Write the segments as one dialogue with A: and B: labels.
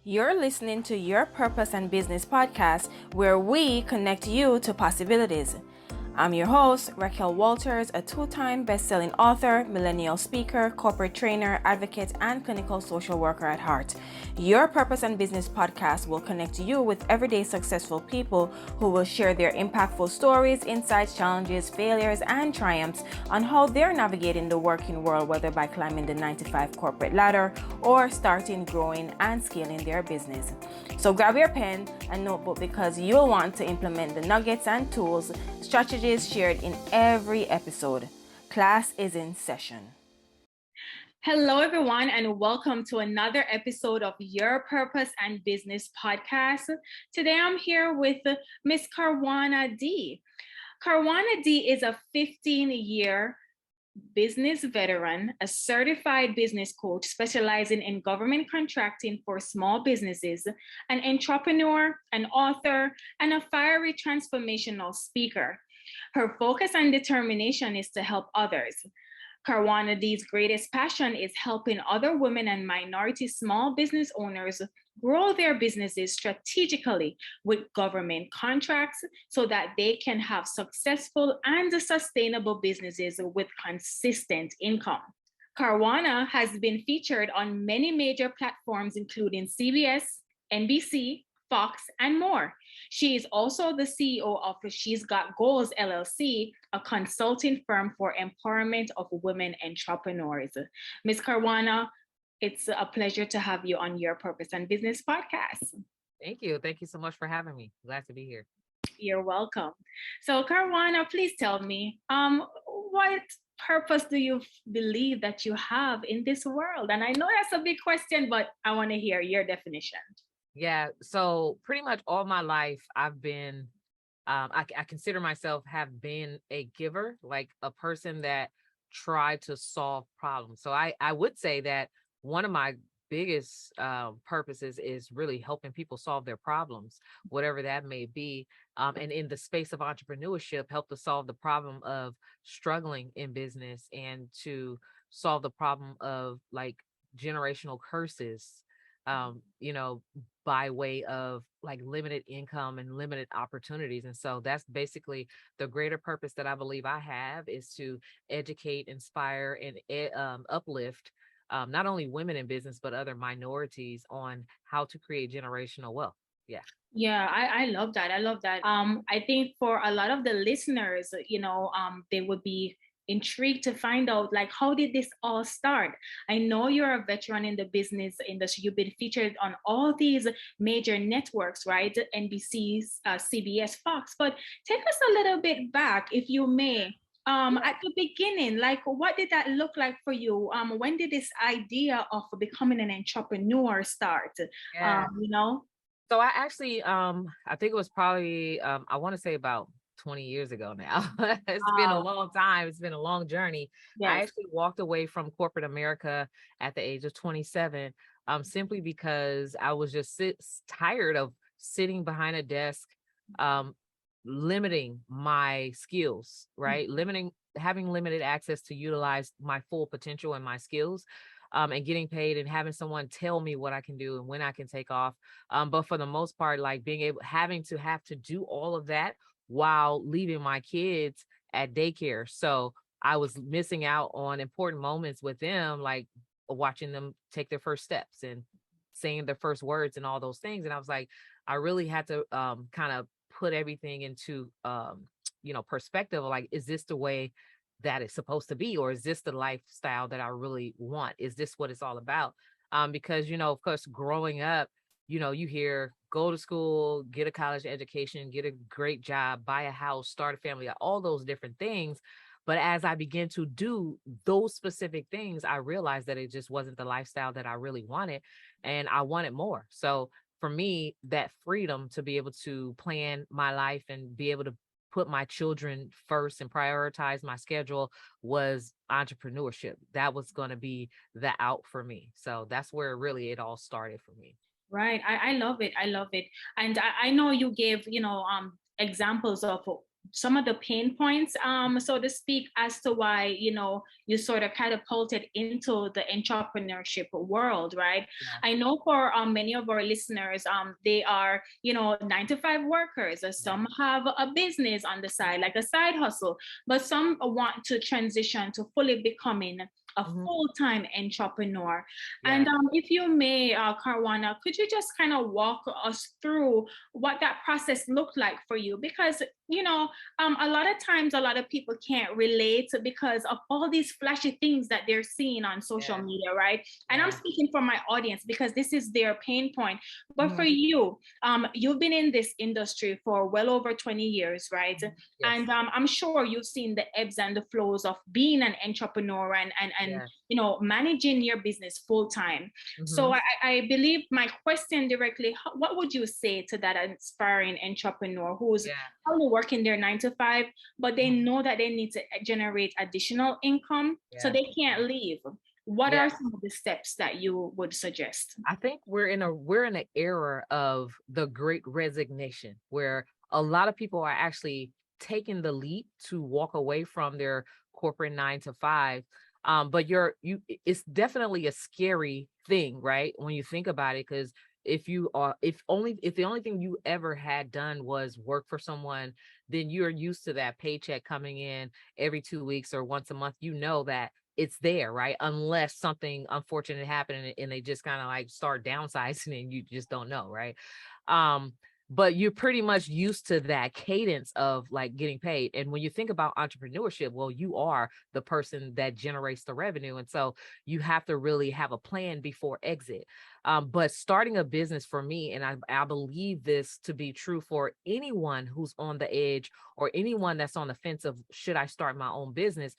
A: You're listening to Your Purpose and Business podcast, where we connect you to possibilities. I'm your host, Raquel Walters, a two-time best-selling author, millennial speaker, corporate trainer, advocate, and clinical social worker at heart. Your Purpose and Business podcast will connect you with everyday successful people who will share their impactful stories, insights, challenges, failures, and triumphs on how they're navigating the working world, whether by climbing the 9-to-5 corporate ladder or starting, growing, and scaling their business. So grab your pen and notebook because you'll want to implement the nuggets and tools, strategies shared in every episode. Class is in session. Hello, everyone, and welcome to another episode of Your Purpose and Business podcast. Today, I'm here with Miss Karwanna D. Karwanna D is a 15-year business veteran, a certified business coach specializing in government contracting for small businesses, an entrepreneur, an author, and a fiery transformational speaker. Her focus and determination is to help others. Karwanna D's greatest passion is helping other women and minority small business owners grow their businesses strategically with government contracts so that they can have successful and sustainable businesses with consistent income. Karwanna has been featured on many major platforms, including CBS, NBC, Fox, and more. She is also the CEO of She's Got Goals LLC, a consulting firm for empowerment of women entrepreneurs. Ms. Karwanna, it's a pleasure to have you on Your Purpose and Business podcast.
B: Thank you. Thank you so much for having me. Glad to be here.
A: You're welcome. So, Karwanna, please tell me, what purpose do you believe that you have in this world? And I know that's a big question, but I want to hear your definition.
B: Yeah. So pretty much all my life, I've been, I consider myself have been a giver, like a person that tried to solve problems. So I would say that one of my biggest purposes is really helping people solve their problems, whatever that may be. And in the space of entrepreneurship, help to solve the problem of struggling in business and to solve the problem of like generational curses, you know, by way of like limited income and limited opportunities. And so that's basically the greater purpose that I believe I have, is to educate, inspire, and uplift not only women in business, but other minorities on how to create generational wealth. Yeah.
A: Yeah, I love that. I love that. I think for a lot of the listeners, they would be intrigued to find out, like, how did this all start? I know you're a veteran in the business industry. You've been featured on all these major networks, right? NBC, CBS, Fox. But take us a little bit back, if you may. At the beginning, like, what did that look like for you? When did this idea of becoming an entrepreneur start?
B: Yeah.
A: You know?
B: So I actually, I think it was probably, I want to say about 20 years ago now. It's been a long time. It's been a long journey. I
A: Yes.
B: actually walked away from corporate America at the age of 27, simply because I was just tired of sitting behind a desk, um, limiting my skills, right? Having limited access to utilize my full potential and my skills, and getting paid and having someone tell me what I can do and when I can take off. But for the most part, like having to have to do all of that while leaving my kids at daycare. So I was missing out on important moments with them, like watching them take their first steps and saying their first words and all those things. And I was like, I really had to kind of put everything into perspective of, like, is this the way that it's supposed to be, or is this the lifestyle that I really want? Is this what it's all about? Because of course, growing up, you hear go to school, get a college education, get a great job, buy a house, start a family, all those different things. But as I began to do those specific things, I realized that it just wasn't the lifestyle that I really wanted, and I wanted more. So for me, that freedom to be able to plan my life and be able to put my children first and prioritize my schedule was entrepreneurship. That was going to be the out for me. So that's where really it all started for me.
A: Right. I love it. I love it. And I know you gave, examples of some of the pain points, so to speak, as to why, you sort of catapulted into the entrepreneurship world, right?
B: Yeah.
A: I know for many of our listeners, they are, 9 to 5 workers, or
B: Yeah.
A: some have a business on the side, like a side hustle, but some want to transition to fully becoming a
B: Mhm.
A: full-time entrepreneur. And
B: Yeah.
A: if you may, Karwanna, could you just kind of walk us through what that process looked like for you? Because, a lot of times, a lot of people can't relate because of all these flashy things that they're seeing on social
B: Yeah.
A: media, right? And I'm
B: Yeah.
A: speaking for my audience because this is their pain point. But for
B: Mhm.
A: you, you've been in this industry for well over 20 years, right?
B: Mhm. Yes.
A: And I'm sure you've seen the ebbs and the flows of being an entrepreneur and
B: Yes.
A: managing your business full time. So
B: Mhm.
A: I believe my question directly, what would you say to that aspiring entrepreneur who's
B: Yeah.
A: probably working their 9 to 5, but they
B: Mhm.
A: know that they need to generate additional income, so
B: Yeah.
A: they can't leave? What
B: Yeah.
A: are some of the steps that you would suggest?
B: I think we're in an era of the great resignation where a lot of people are actually taking the leap to walk away from their corporate 9 to 5. But it's definitely a scary thing, right? When you think about it, because if the only thing you ever had done was work for someone, then you're used to that paycheck coming in every 2 weeks or once a month. You know that it's there, right? Unless something unfortunate happened and they just kind of like start downsizing and you just don't know, right? Um, but you're pretty much used to that cadence of like getting paid. And when you think about entrepreneurship, well, you are the person that generates the revenue. And so you have to really have a plan before exit. But starting a business for me, and I believe this to be true for anyone who's on the edge or anyone that's on the fence of should I start my own business,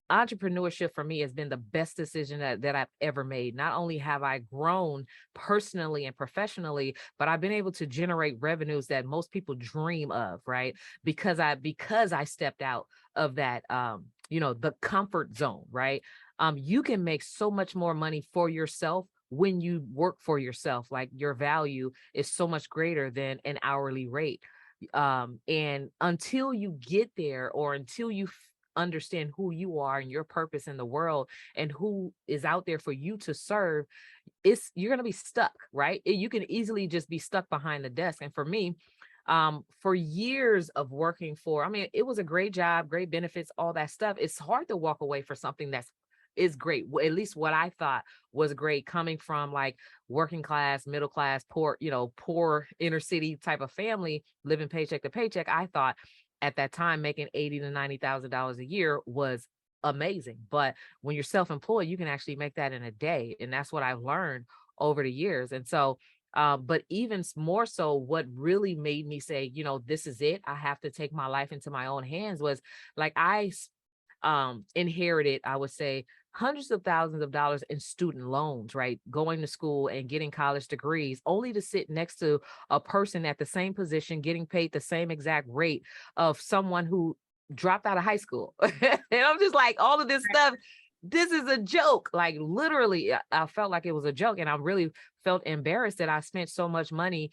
B: entrepreneurship for me has been the best decision that I've ever made. Not only have I grown personally and professionally, but I've been able to generate revenues that most people dream of, right? Because I stepped out of that the comfort zone, right? You can make so much more money for yourself when you work for yourself. Like your value is so much greater than an hourly rate. And until you get there or until you understand who you are and your purpose in the world and who is out there for you to serve, you're going to be stuck, right? You can easily just be stuck behind the desk. And for me, for years of working for, I mean, it was a great job, great benefits, all that stuff. It's hard to walk away for something that's is great. At least what I thought was great, coming from like working class, middle class, poor inner city type of family, living paycheck to paycheck. I thought at that time making $80,000 to $90,000 a year was amazing. But when you're self-employed, you can actually make that in a day. And that's what I've learned over the years. And so, but even more so, what really made me say, this is it, I have to take my life into my own hands, was like inherited, I would say, hundreds of thousands of dollars in student loans, right? Going to school and getting college degrees, only to sit next to a person at the same position, getting paid the same exact rate of someone who dropped out of high school. And I'm just like, all of this stuff, this is a joke. Like literally, I felt like it was a joke. And I really felt embarrassed that I spent so much money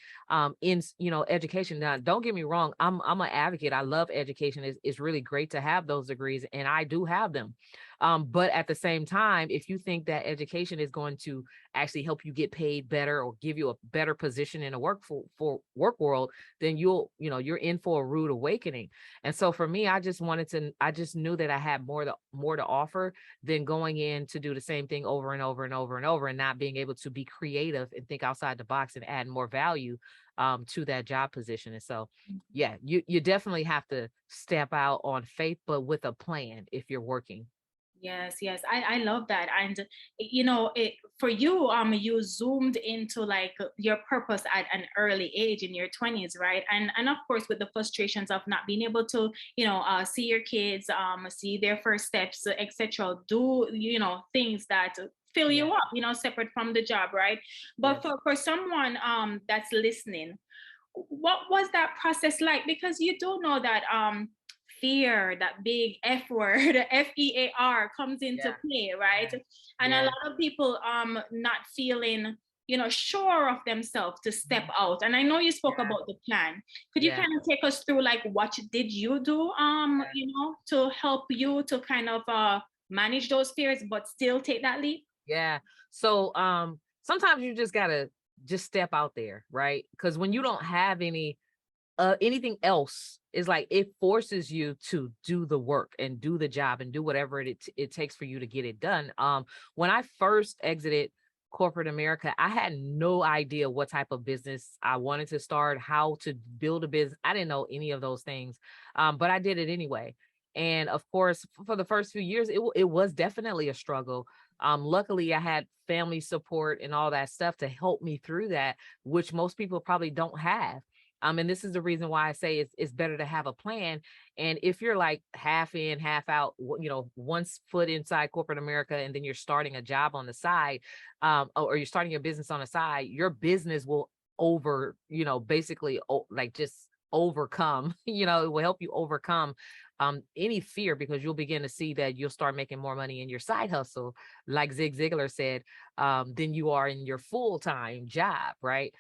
B: in education. Now, don't get me wrong, I'm an advocate. I love education. It's really great to have those degrees, and I do have them. But at the same time, if you think that education is going to actually help you get paid better or give you a better position in a work world, then you're in for a rude awakening. And so for me, I just knew that I had more to offer than going in to do the same thing over and over and over and over, and not being able to be creative and think outside the box and add more value to that job position. And so, yeah, you definitely have to step out on faith, but with a plan if you're working.
A: Yes, yes, I love that. And for you, you zoomed into like your purpose at an early age in your 20s, right? And of course, with the frustrations of not being able to, see your kids, see their first steps, etc. Do things that fill
B: Yeah.
A: you up, separate from the job, right? But
B: Yes.
A: for someone that's listening, what was that process like? Because you do know that fear, that big F word, FEAR, comes into
B: Yeah.
A: play, right?
B: Yeah.
A: And a
B: Yeah.
A: lot of people not feeling sure of themselves to step out. And I know you spoke
B: Yeah.
A: about the plan. Could you
B: Yeah.
A: kind of take us through like what did you do, to help you to kind of manage those fears, but still take that leap?
B: Yeah. So sometimes you just gotta just step out there, right? Because when you don't have anything else, is like it forces you to do the work and do the job and do whatever it takes for you to get it done. When I first exited corporate America, I had no idea what type of business I wanted to start, how to build a business. I didn't know any of those things, but I did it anyway. And of course, for the first few years, it was definitely a struggle. Luckily, I had family support and all that stuff to help me through that, which most people probably don't have. And this is the reason why I say it's better to have a plan. And if you're like half in, half out, one foot inside corporate America, and then you're starting a job on the side, or you're starting your business on the side, your business will basically like just overcome, it will help you overcome any fear, because you'll begin to see that you'll start making more money in your side hustle, like Zig Ziglar said, than you are in your full-time job, right?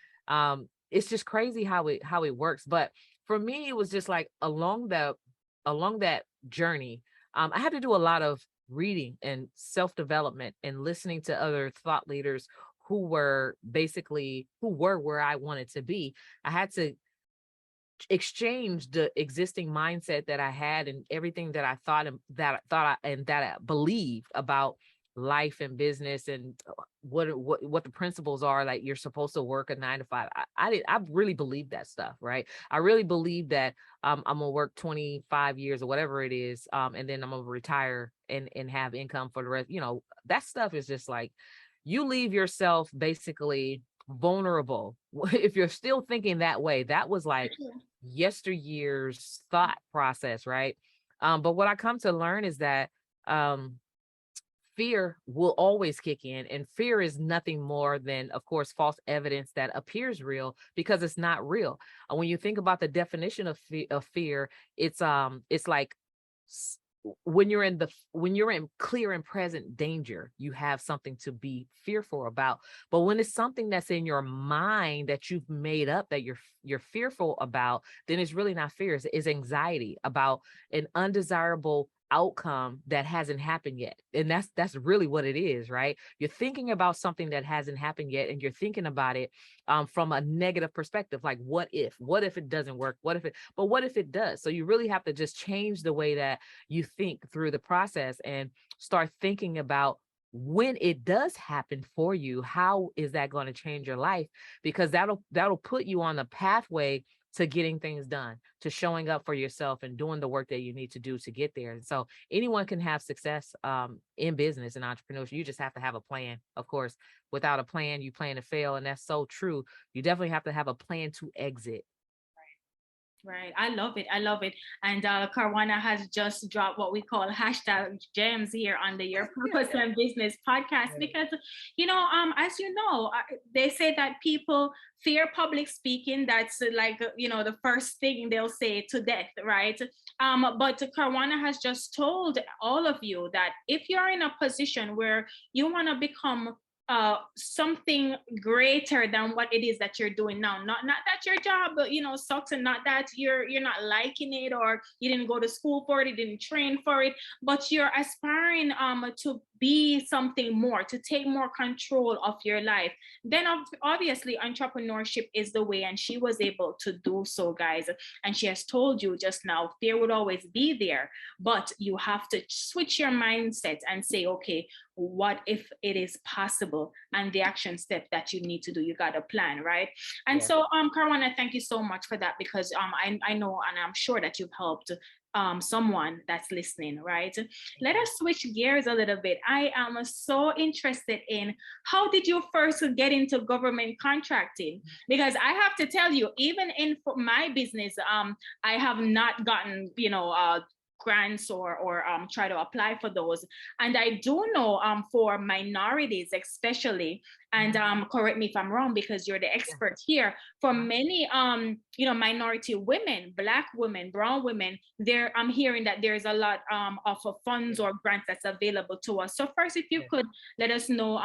B: It's just crazy how it works. But for me, it was just like along that journey, I had to do a lot of reading and self-development and listening to other thought leaders who were where I wanted to be. I had to exchange the existing mindset that I had and everything that I thought and that I believed about life and business, and what the principles are. Like, you're supposed to work a 9 to 5. I really believe that stuff, right? I really believe that I'm gonna work 25 years or whatever it is, and then I'm gonna retire and have income for the rest. That stuff is just like, you leave yourself basically vulnerable if you're still thinking that way. That was like yesteryear's thought process, right? But what I come to learn is that fear will always kick in, and fear is nothing more than, of course, false evidence that appears real because it's not real. When you think about the definition of fear, it's like when you're in clear and present danger, you have something to be fearful about. But when it's something that's in your mind that you've made up that you're fearful about, then it's really not fear. It's anxiety about an undesirable outcome that hasn't happened yet. And that's really what it is, right? You're thinking about something that hasn't happened yet, and you're thinking about it from a negative perspective. Like, what if it doesn't work? What if it does? So you really have to just change the way that you think through the process and start thinking about, when it does happen for you, how is that going to change your life? Because that'll put you on the pathway to getting things done, to showing up for yourself and doing the work that you need to do to get there. And so anyone can have success in business and entrepreneurship. You just have to have a plan. Of course, without a plan, you plan to fail. And that's so true. You definitely have to have a plan to exit.
A: Right. I love it. I love it. And Karwanna has just dropped what we call hashtag gems here on the Your Purpose and Business podcast, because, as you know, they say that people fear public speaking. That's like, the first thing they'll say to death, right? But Karwanna has just told all of you that if you're in a position where you want to become something greater than what it is that you're doing now, not that your job sucks, and not that you're not liking it, or you didn't go to school for it, you didn't train for it, but you're aspiring to be something more, to take more control of your life, then obviously entrepreneurship is the way. And she was able to do so, guys. And she has told you just now, fear would always be there, but you have to switch your mindset and say, okay, what if it is possible? And the action step that you need to do, you got a plan, right? And
B: Yeah.
A: so Karwanna, thank you so much for that, because I know, and I'm sure that you've helped someone that's listening, right? Let us switch gears a little bit. I am so interested in, how did you first get into government contracting? Because I have to tell you, even in my business, I have not gotten
C: grants or try to apply for those. And I do know for minorities especially, and correct me if I'm wrong because you're the expert here, for many minority women, Black women, brown women, I'm hearing that there's a lot of funds or grants that's available to us. So first, if you could let us know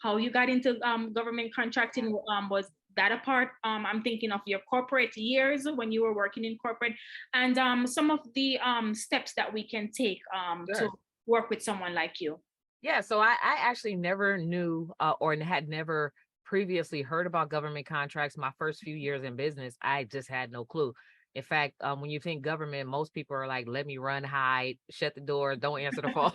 C: how you got into government contracting. Was that a part? I'm thinking of your corporate years when you were working in corporate, and some of the steps that we can take to work with someone like you.
B: Yeah, so I actually never knew or had never previously heard about government contracts. My first few years in business, I just had no clue. In fact, when you think government, most people are like, let me run, hide, shut the door, don't answer the phone.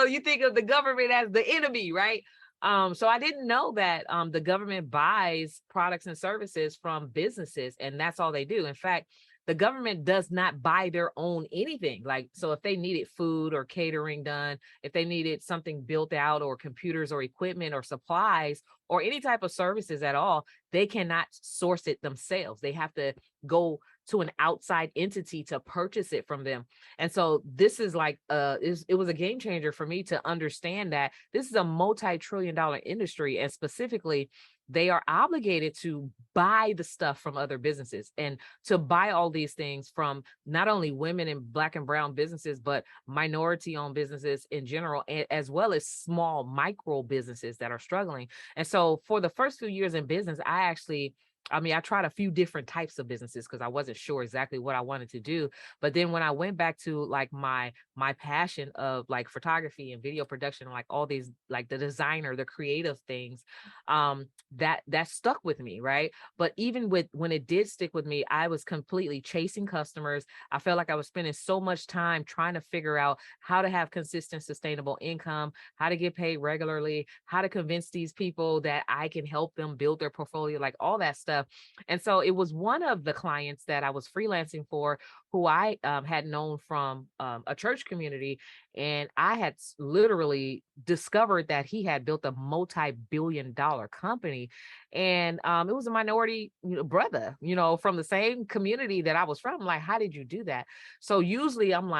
B: You think of the government as the enemy, right? So I didn't know that the government buys products and services from businesses, and that's all they do. In fact, the government does not buy their own anything. Like, so if they needed food or catering done, if they needed something built out or computers or equipment or supplies or any type of services at all, they cannot source it themselves. They have to go to an outside entity to purchase it from them. And so this is like, it was a game changer for me to understand that this is a multi-trillion-dollar industry. And specifically, they are obligated to buy the stuff from other businesses and to buy all these things from not only women and Black and brown businesses, but minority owned businesses in general, as well as small micro businesses that are struggling. And so for the first few years in business, I tried a few different types of businesses because I wasn't sure exactly what I wanted to do. But then when I went back to like my passion of like photography and video production, like all these, like the designer, the creative things, that stuck with me, right? But even when it did stick with me, I was completely chasing customers. I felt like I was spending so much time trying to figure out how to have consistent, sustainable income, how to get paid regularly, how to convince these people that I can help them build their portfolio, like all that stuff. And so it was one of the clients that I was freelancing for who I had known from a church community. And I had literally discovered that he had built a multi-billion-dollar company. And it was a minority brother, from the same community that I was from. I'm like, how did you do that? So usually I'm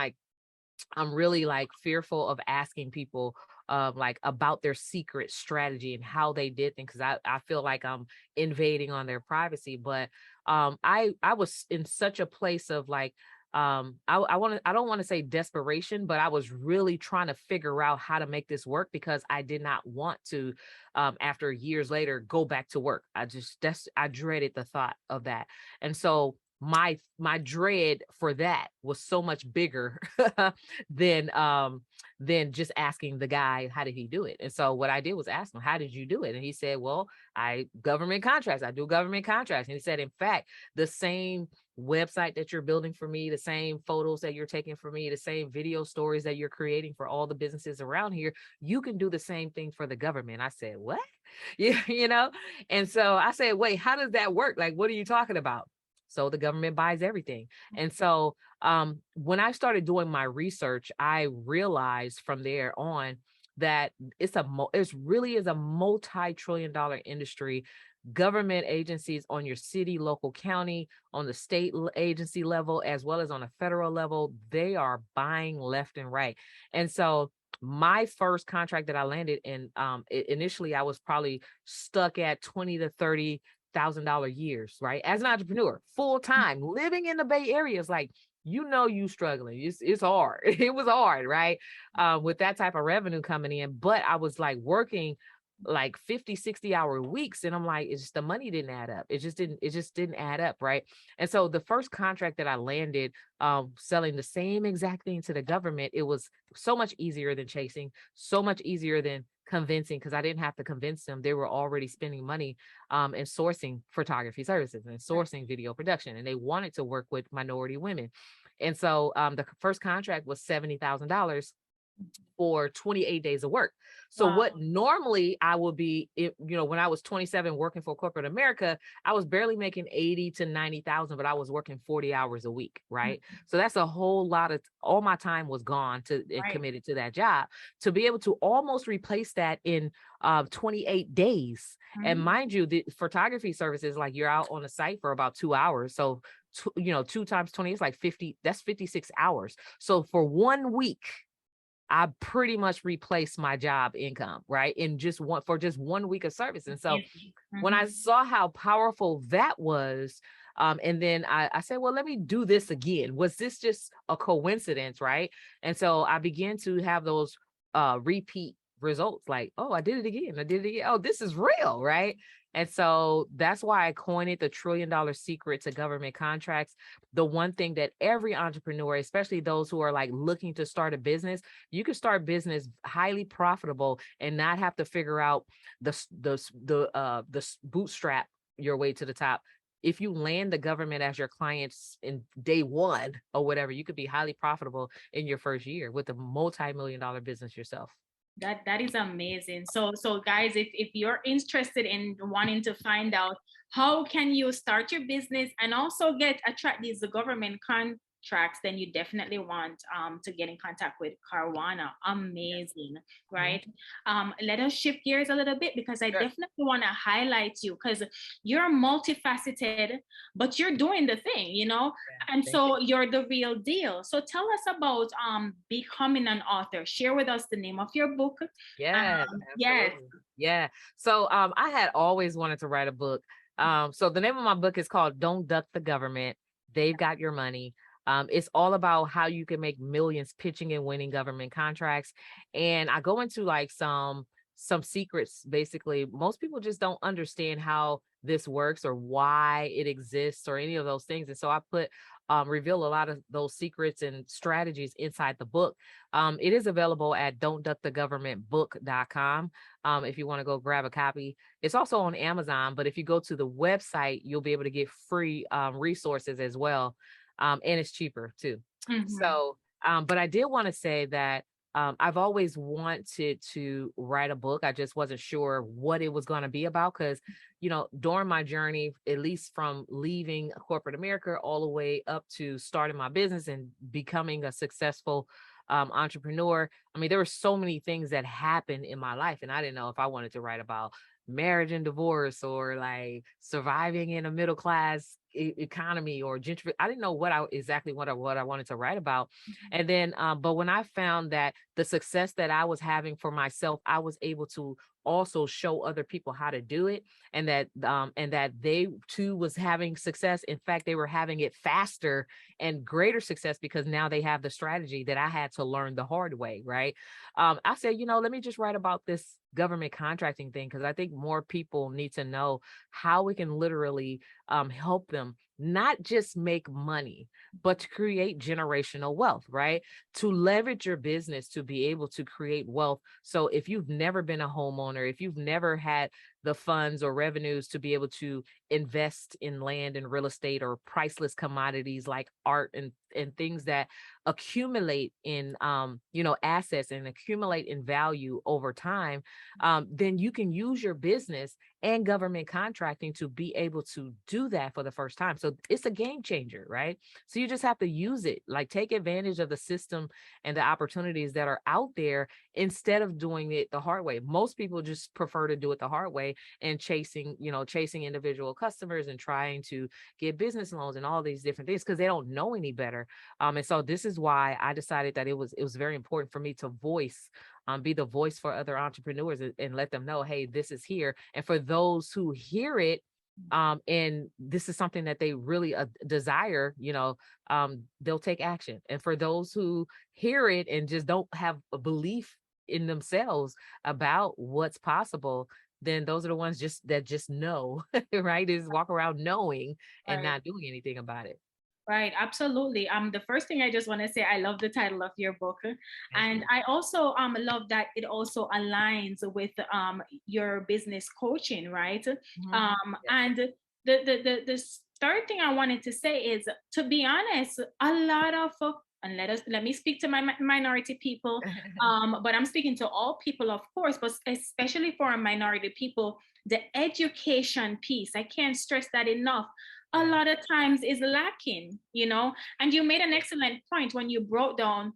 B: really like fearful of asking people like about their secret strategy and how they did things, because I feel like I'm invading on their privacy. But I was in such a place of like I don't want to say desperation, but I was really trying to figure out how to make this work, because I did not want to after years later go back to work. I dreaded the thought of that. And so my dread for that was so much bigger than just asking the guy, how did he do it? And so what I did was ask him, how did you do it? And he said, well, I do government contracts. And he said, in fact, the same website that you're building for me, the same photos that you're taking for me, the same video stories that you're creating for all the businesses around here, you can do the same thing for the government. I said, what? Yeah, And so I said, wait, how does that work? Like, what are you talking about? So the government buys everything. And so when I started doing my research, I realized from there on that it really is a multi-trillion-dollar industry. Government agencies on your city, local, county, on the state agency level, as well as on a federal level, they are buying left and right. And so my first contract that I landed in, initially I was probably stuck at 20 to 30 $1,000 years, right? As an entrepreneur, full time, living in the Bay Area is like, you struggling. It's hard. It was hard, right? With that type of revenue coming in. But I was like working like 50, 60-hour weeks. And I'm like, it's just the money didn't add up. It just didn't add up. Right. And so the first contract that I landed, selling the same exact thing to the government, it was so much easier than chasing, so much easier than convincing, because I didn't have to convince them. They were already spending money and sourcing photography services and sourcing video production, and they wanted to work with minority women. And so the first contract was $70,000 for 28 days of work. So what normally I would be, when I was 27 working for corporate America, I was barely making 80 to 90,000, but I was working 40 hours a week. Right. So that's a whole lot of, all my time was gone and committed to that job. To be able to almost replace that in 28 days. And mind you, the photography services, like you're out on a site for about 2 hours. So 2 times 20 is like 50. That's 56 hours. So for 1 week, I pretty much replaced my job income, right? In just just 1 week of service. And so when I saw how powerful that was, and then I said, well, let me do this again. Was this just a coincidence, right? And so I began to have those repeat results, like, oh, I did it again. I did it again. Oh, this is real, right? And so that's why I coined it the $1 trillion secret to government contracts. The one thing that every entrepreneur, especially those who are like looking to start a business, you can start business highly profitable and not have to figure out the bootstrap your way to the top. If you land the government as your clients in day one or whatever, you could be highly profitable in your first year with a multi-million-dollar business yourself.
C: That is amazing. So guys, if you're interested in wanting to find out how can you start your business and also attract these government contracts, then you definitely want to get in contact with Karwanna. Amazing, right? Let us shift gears a little bit, because I definitely want to highlight you, because you're multifaceted, but you're doing the thing, and so you're the real deal. So tell us about becoming an author. Share with us the name of your book.
B: Yes,
C: Yes.
B: Yeah. So I had always wanted to write a book. So the name of my book is called Don't Duck the Government. They've Got Your Money. It's all about how you can make millions pitching and winning government contracts. And I go into like some secrets. Basically, most people just don't understand how this works or why it exists or any of those things. And so I reveal a lot of those secrets and strategies inside the book. It is available at don'tduckthegovernmentbook.com. If you want to go grab a copy. It's also on Amazon, but if you go to the website, you'll be able to get free resources as well. And it's cheaper too. So, but I did want to say that I've always wanted to write a book. I just wasn't sure what it was going to be about, because, during my journey, at least from leaving corporate America all the way up to starting my business and becoming a successful entrepreneur. I mean, there were so many things that happened in my life, and I didn't know if I wanted to write about marriage and divorce or like surviving in a middle class economy or gentrification. I didn't know exactly what I wanted to write about. And then, but when I found that the success that I was having for myself, I was able to also show other people how to do it, and that they too was having success. In fact, they were having it faster and greater success because now they have the strategy that I had to learn the hard way, right? I said, let me just write about this government contracting thing, because I think more people need to know how we can literally help them not just make money, but to create generational wealth, right? To leverage your business to be able to create wealth. So if you've never been a homeowner, if you've never had the funds or revenues to be able to invest in land and real estate or priceless commodities like art and things that accumulate in assets and accumulate in value over time, then you can use your business and government contracting to be able to do that for the first time. So it's a game changer, right? So you just have to use it, like take advantage of the system and the opportunities that are out there instead of doing it the hard way. Most people just prefer to do it the hard way and chasing individual customers and trying to get business loans and all these different things because they don't know any better. And so this is why I decided that it was very important for me to be the voice for other entrepreneurs and let them know, hey, this is here. And for those who hear it, and this is something that they really desire, they'll take action. And for those who hear it and just don't have a belief in themselves about what's possible, then those are the ones that just know, right? Is walk around knowing and not doing anything about it.
C: Right, absolutely. The first thing I just want to say, I love the title of your book, and I also love that it also aligns with your business coaching, right? And the third thing I wanted to say is, to be honest, a lot of and let me speak to my minority people, but I'm speaking to all people, of course, but especially for minority people, the education piece, I can't stress that enough, a lot of times is lacking, and you made an excellent point when you broke down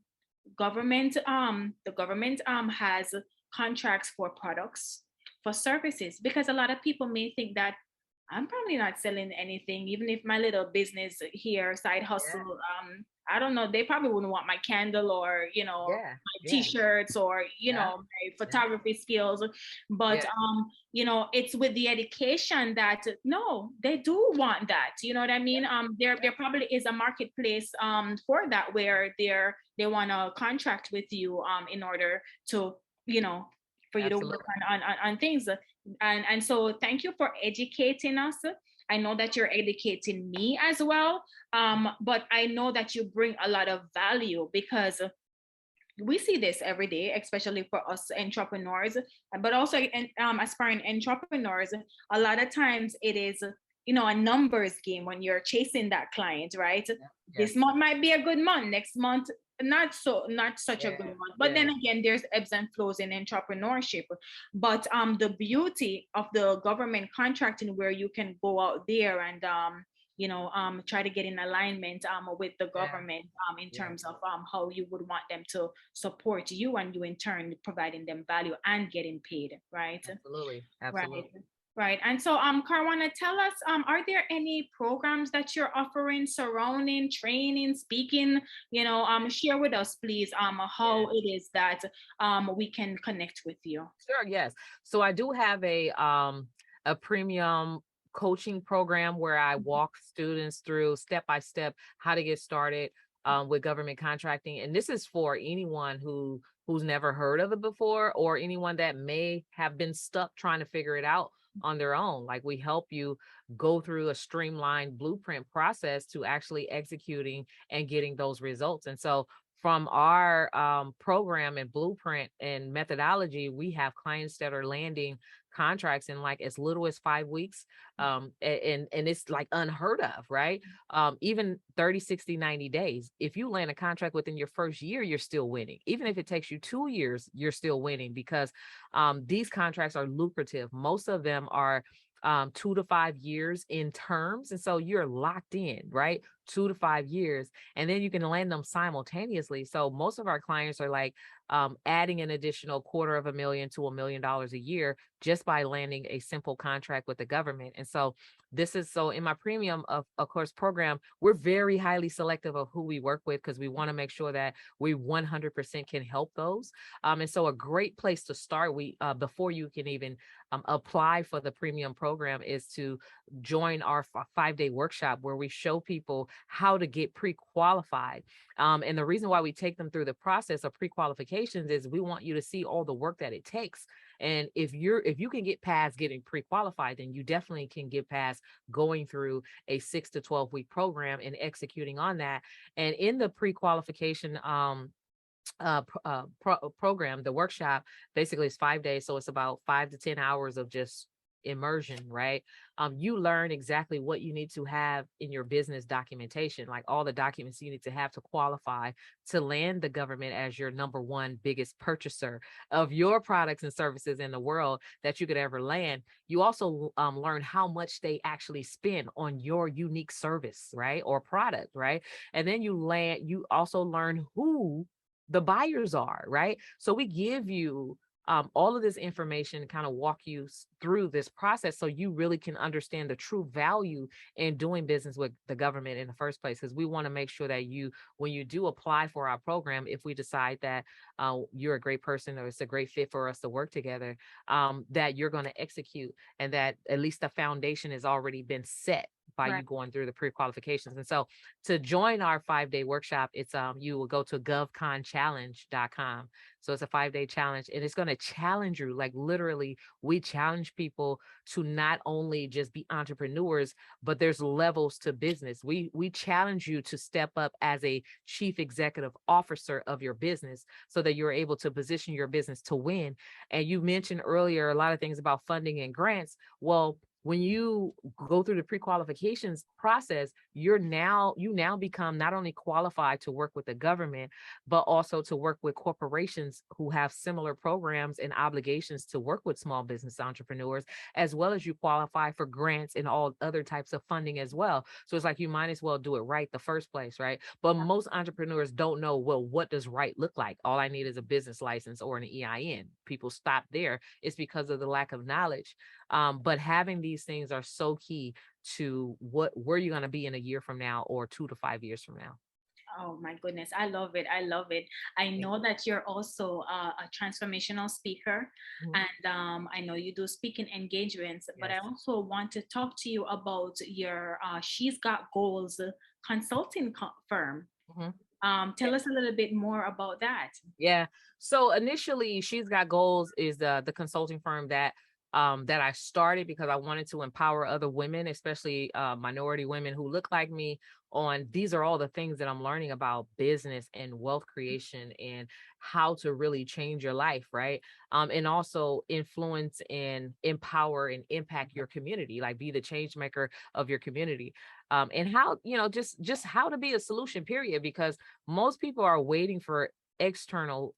C: the government has contracts for products, for services, because a lot of people may think that I'm probably not selling anything, even if my little business here, side
B: Yeah.
C: hustle, I don't know, they probably wouldn't want my candle or,
B: Yeah.
C: my
B: Yeah.
C: t-shirts or,
B: Yeah.
C: my
B: Yeah.
C: photography skills. But,
B: Yeah.
C: it's with the education that no, they do want that. You know what I mean? There probably is a marketplace, for that where they want to contract with you, in order to, you know, for you to work
B: Absolutely.
C: on things. And so thank you for educating us. I know that you're educating me as well, but I know that you bring a lot of value, because we see this every day, especially for us entrepreneurs, but also aspiring entrepreneurs. A lot of times it is, a numbers game when you're chasing that client, right?
B: Yeah.
C: This
B: Yes.
C: month might be a good month, next month not such a good
B: Yeah.
C: month. But
B: Yeah.
C: then again, there's ebbs and flows in entrepreneurship. But the beauty of the government contracting, where you can go out there and try to get in alignment with the
B: Yeah.
C: government, in
B: Yeah.
C: terms of how you would want them to support you, and you in turn providing them value and getting paid, right?
B: Absolutely.
C: Right.
B: Absolutely.
C: Right. And so, Karwana, tell us, are there any programs that you're offering surrounding training, speaking? Share with us, please,
B: Yeah.
C: how it is that we can connect with you.
B: Sure, yes. So I do have a premium coaching program where I walk students through step by step how to get started with government contracting. And this is for anyone who's never heard of it before, or anyone that may have been stuck trying to figure it out on their own. Like, we help you go through a streamlined blueprint process to actually executing and getting those results. And so from our program and blueprint and methodology, we have clients that are landing contracts in like as little as 5 weeks. And it's like unheard of, right? Even 30, 60, 90 days. If you land a contract within your first year, you're still winning. Even if it takes you 2 years, you're still winning, because these contracts are lucrative. Most of them are 2 to 5 years in terms. And so you're locked in, right? 2 to 5 years, and then you can land them simultaneously. So most of our clients are like adding an additional $250,000 to $1 million a year just by landing a simple contract with the government. And so in my premium of course program, we're very highly selective of who we work with, because we want to make sure that we 100% can help those. And so a great place to start, before you can even apply for the premium program, is to join our 5-day workshop, where we show people how to get pre-qualified. And the reason why we take them through the process of pre-qualifications is we want you to see all the work that it takes. And if you can get past getting pre-qualified, then you definitely can get past going through a 6 to 12 week program and executing on that. And in the pre-qualification program, the workshop basically is 5 days, so it's about 5 to 10 hours of just immersion, right? You learn exactly what you need to have in your business documentation, like all the documents you need to have to qualify to land the government as your number one biggest purchaser of your products and services in the world that you could ever land. You also learn how much they actually spend on your unique service, right, or product, right? And then you also learn who the buyers are, right? So we give you all of this information to kind of walk you through this process, so you really can understand the true value in doing business with the government in the first place. Because we want to make sure that when you do apply for our program, if we decide that you're a great person or it's a great fit for us to work together, that you're going to execute, and that at least the foundation has already been set by
C: Right.
B: you going through the pre-qualifications. And so to join our 5-day workshop, it's you will go to govconchallenge.com. So it's a 5-day challenge, and it's going to challenge you. Like, literally, we challenge people to not only just be entrepreneurs, but there's levels to business. We challenge you to step up as a chief executive officer of your business, so that you're able to position your business to win. And you mentioned earlier a lot of things about funding and grants. Well, when you go through the pre-qualifications process, you now become not only qualified to work with the government, but also to work with corporations who have similar programs and obligations to work with small business entrepreneurs, as well as you qualify for grants and all other types of funding as well. So it's like, you might as well do it right the first place, right? But most entrepreneurs don't know, well, what does right look like? All I need is a business license or an EIN. People stop there. It's because of the lack of knowledge. But having these these things are so key to where you're going to be in a year from now or 2 to 5 years from now.
C: Oh my goodness, I love it. I love it. I know that you're also a transformational speaker,
B: Mhm.
C: and I know you do speaking engagements, but I
B: Yes.
C: also want to talk to you about your She's Got Goals consulting firm.
B: Mhm.
C: Tell us a little bit more about that.
B: Yeah. So initially, She's Got Goals is the consulting firm that I started because I wanted to empower other women, especially minority women who look like me. On these are all the things that I'm learning about business and wealth creation and how to really change your life, right? And also influence and empower and impact your community, like be the change maker of your community. And how, just how to be a solution, period, because most people are waiting for external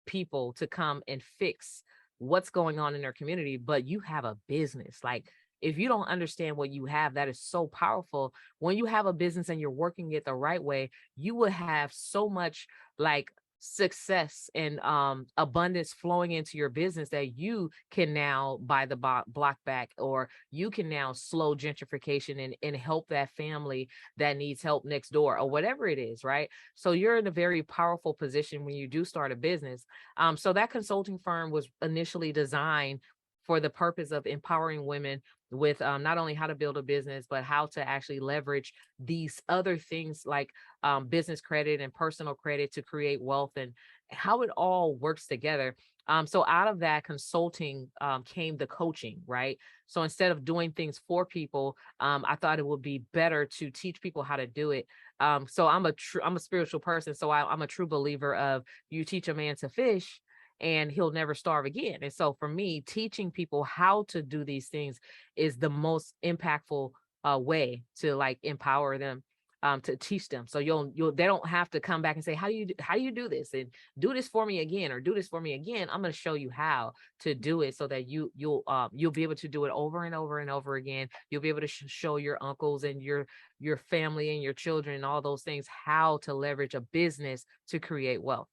B: people to come and fix what's going on in their community, but you have a business. Like, if you don't understand what you have, that is so powerful. When you have a business and you're working it the right way, you will have so much like success and abundance flowing into your business that you can now buy the block back, or you can now slow gentrification and help that family that needs help next door, or whatever it is, right? So you're in a very powerful position when you do start a business. So that consulting firm was initially designed for the purpose of empowering women with not only how to build a business, but how to actually leverage these other things like business credit and personal credit to create wealth, and how it all works together. So out of that consulting came the coaching, right? So instead of doing things for people, I thought it would be better to teach people how to do it. So I'm a spiritual person. So I'm a true believer of, you teach a man to fish and he'll never starve again. And so for me, teaching people how to do these things is the most impactful way to like empower them, to teach them. So they don't have to come back and say, how do you do this, and do this for me again, or do this for me again. I'm going to show you how to do it so that you'll be able to do it over and over and over again. You'll be able to show your uncles and your family and your children and all those things how to leverage a business to create wealth.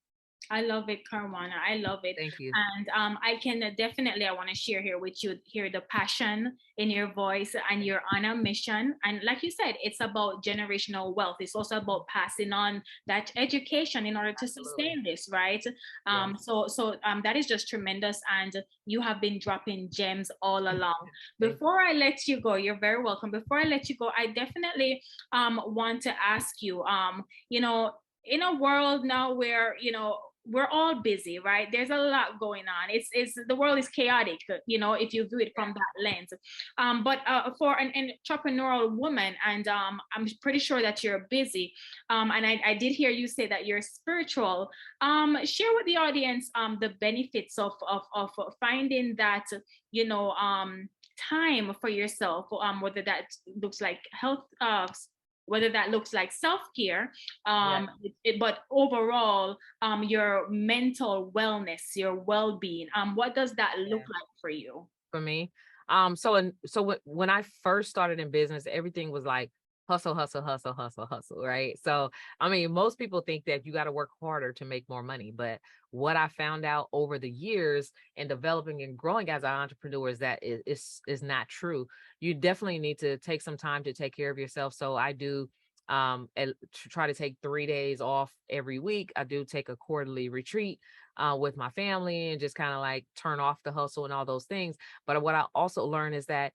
C: I love it, Karwanna. I love it.
B: Thank you.
C: And I can definitely, I want to share here with you, hear the passion in your voice, and you're on a mission. And like you said, it's about generational wealth. It's also about passing on that education in order to
B: Absolutely.
C: sustain this, right?
B: Yeah.
C: So that is just tremendous. And you have been dropping gems all along.
B: Thank
C: Before I let you go, you're very welcome. Before I let you go, I definitely want to ask you, in a world now where, we're all busy, right? There's a lot going on. It's the world is chaotic, if you view it from that lens. But for an entrepreneurial woman, and I'm pretty sure that you're busy. And I did hear you say that you're spiritual. Share with the audience the benefits of finding that, time for yourself, whether that looks like health, whether that looks like self-care, but overall, your mental wellness, your well-being, what does that look like for you?
B: For me, when I first started in business, everything was like hustle, hustle, hustle, hustle, hustle, right? So I mean, most people think that you got to work harder to make more money, but what I found out over the years and developing and growing as an entrepreneur is that is not true. You definitely need to take some time to take care of yourself. So I do try to take 3 days off every week. I do take a quarterly retreat with my family and just kind of like turn off the hustle and all those things. But what I also learned is that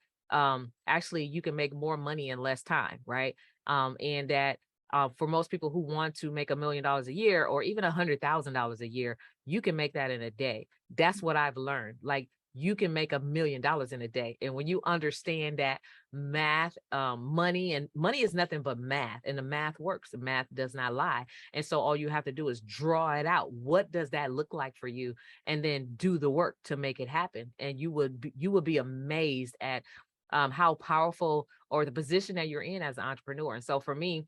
B: actually you can make more money in less time, right? And that for most people who want to make $1 million a year, or even $100,000 a year, you can make that in a day. That's what I've learned. Like, you can make $1 million in a day. And when you understand that math, money is nothing but math, and the math works. The math does not lie. And so all you have to do is draw it out. What does that look like for you? And then do the work to make it happen. And you would be amazed at how powerful, or the position that you're in as an entrepreneur. And so for me,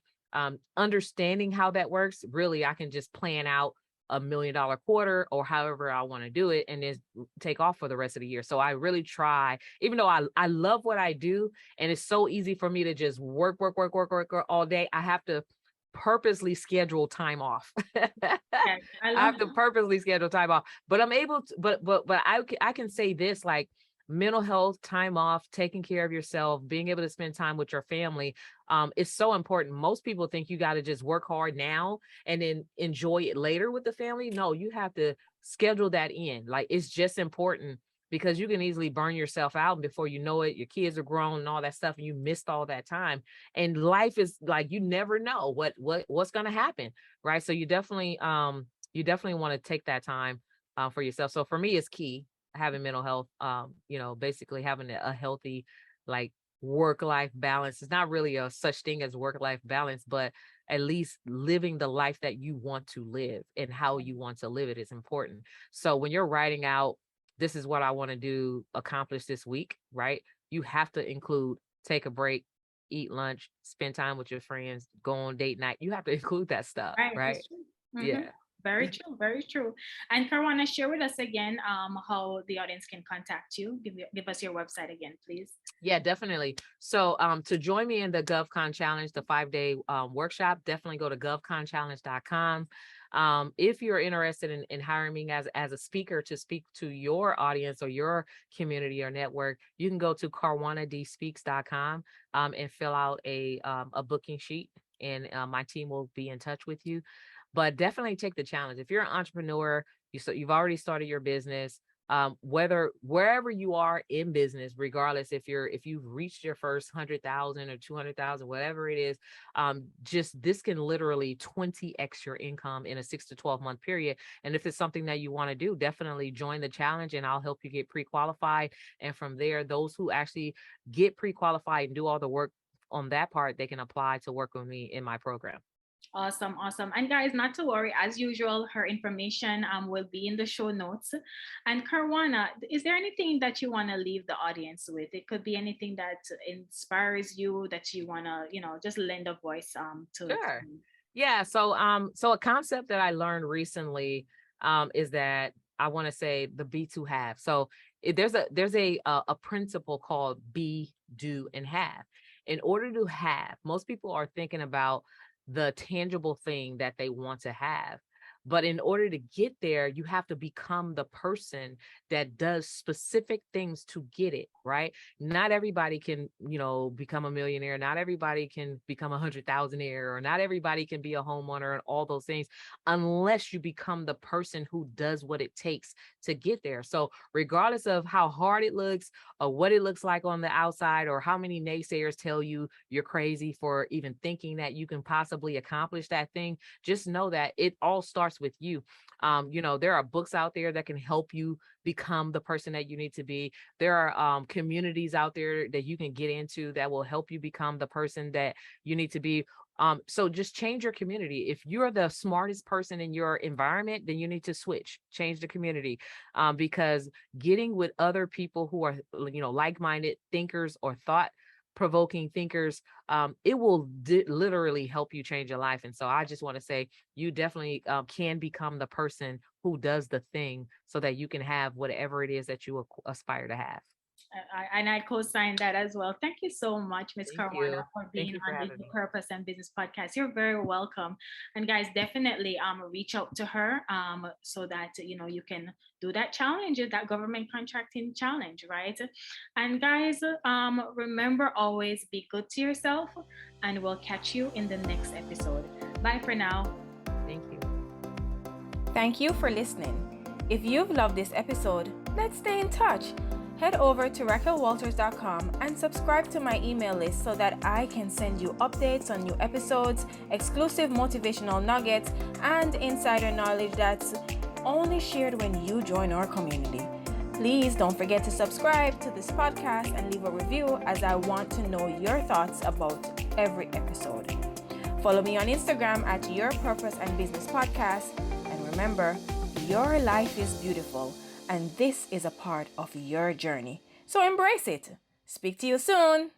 B: understanding how that works, really, I can just plan out $1 million quarter, or however I want to do it, and then take off for the rest of the year. So I really try, even though I love what I do, and it's so easy for me to just work all day, I have to purposely schedule time off.
C: Yes,
B: I have to purposely schedule time off, but I'm able to, but I can say this, like, mental health, time off, taking care of yourself, being able to spend time with your family is so important. Most people think you got to just work hard now and then enjoy it later with the family. No, you have to schedule that in. Like, it's just important, because you can easily burn yourself out, and before you know it, your kids are grown and all that stuff, and you missed all that time. And life is like, you never know what's going to happen, right? So you definitely want to take that time for yourself. So for me, it's key having mental health, basically having a healthy, like, work-life balance. It's not really a such thing as work-life balance, but at least living the life that you want to live and how you want to live it is important. So when you're writing out, this is what I want to do, accomplish this week, right? You have to include take a break, eat lunch, spend time with your friends, go on date night. You have to include that stuff,
C: Right,
B: right?
C: that's true. Mhm.
B: Yeah.
C: Very true, very true. And Karwanna, share with us again how the audience can contact you. Give us your website again, please.
B: Yeah, definitely. So to join me in the GovCon Challenge, the 5-day workshop, definitely go to govconchallenge.com. If you're interested in hiring me as a speaker to speak to your audience or your community or network, you can go to karwannadspeaks.com and fill out a booking sheet, and my team will be in touch with you. But definitely take the challenge. If you're an entrepreneur, you've already started your business, wherever you are in business, regardless if you've reached your first 100,000 or 200,000, whatever it is, just this can literally 20x your income in a 6 to 12 month period. And if it's something that you want to do, definitely join the challenge, and I'll help you get pre-qualified. And from there, those who actually get pre-qualified and do all the work on that part, they can apply to work with me in my program.
C: Awesome, awesome. And guys, not to worry, as usual, her information will be in the show notes. And Karwanna, is there anything that you want to leave the audience with? It could be anything that inspires you, that you want to, just lend a voice to.
B: Sure. Yeah. So a concept that I learned recently is that I want to say the be to have. So there's a principle called be, do, and have. In order to have, most people are thinking about the tangible thing that they want to have. But in order to get there, you have to become the person that does specific things to get it, right? Not everybody can, become a millionaire. Not everybody can become 100,000-aire, or not everybody can be a homeowner and all those things, unless you become the person who does what it takes to get there. So regardless of how hard it looks or what it looks like on the outside, or how many naysayers tell you you're crazy for even thinking that you can possibly accomplish that thing, just know that it all starts with you. There are books out there that can help you become the person that you need to be. There are communities out there that you can get into that will help you become the person that you need to be. So just change your community. If you're the smartest person in your environment, then you need to change the community, because getting with other people who are, like-minded thinkers or thought-provoking thinkers, it will literally help you change your life. And so I just want to say, you definitely can become the person who does the thing so that you can have whatever it is that you aspire to have.
C: And I co-sign that as well. Thank you so much, Ms.
B: Thank
C: Karwanna,
B: you.
C: for
B: Thank
C: being
B: you for
C: on the
B: having me.
C: Purpose and Business podcast. You're very welcome. And guys, definitely reach out to her so that you can do that challenge, that government contracting challenge, right? And guys, remember, always be good to yourself, and we'll catch you in the next episode. Bye for now.
B: Thank you.
A: Thank you for listening. If you've loved this episode, let's stay in touch. Head over to RaquelWalters.com and subscribe to my email list so that I can send you updates on new episodes, exclusive motivational nuggets, and insider knowledge that's only shared when you join our community. Please don't forget to subscribe to this podcast and leave a review, as I want to know your thoughts about every episode. Follow me on Instagram at Your Purpose and Business Podcast. And remember, your life is beautiful, and this is a part of your journey. So embrace it. Speak to you soon.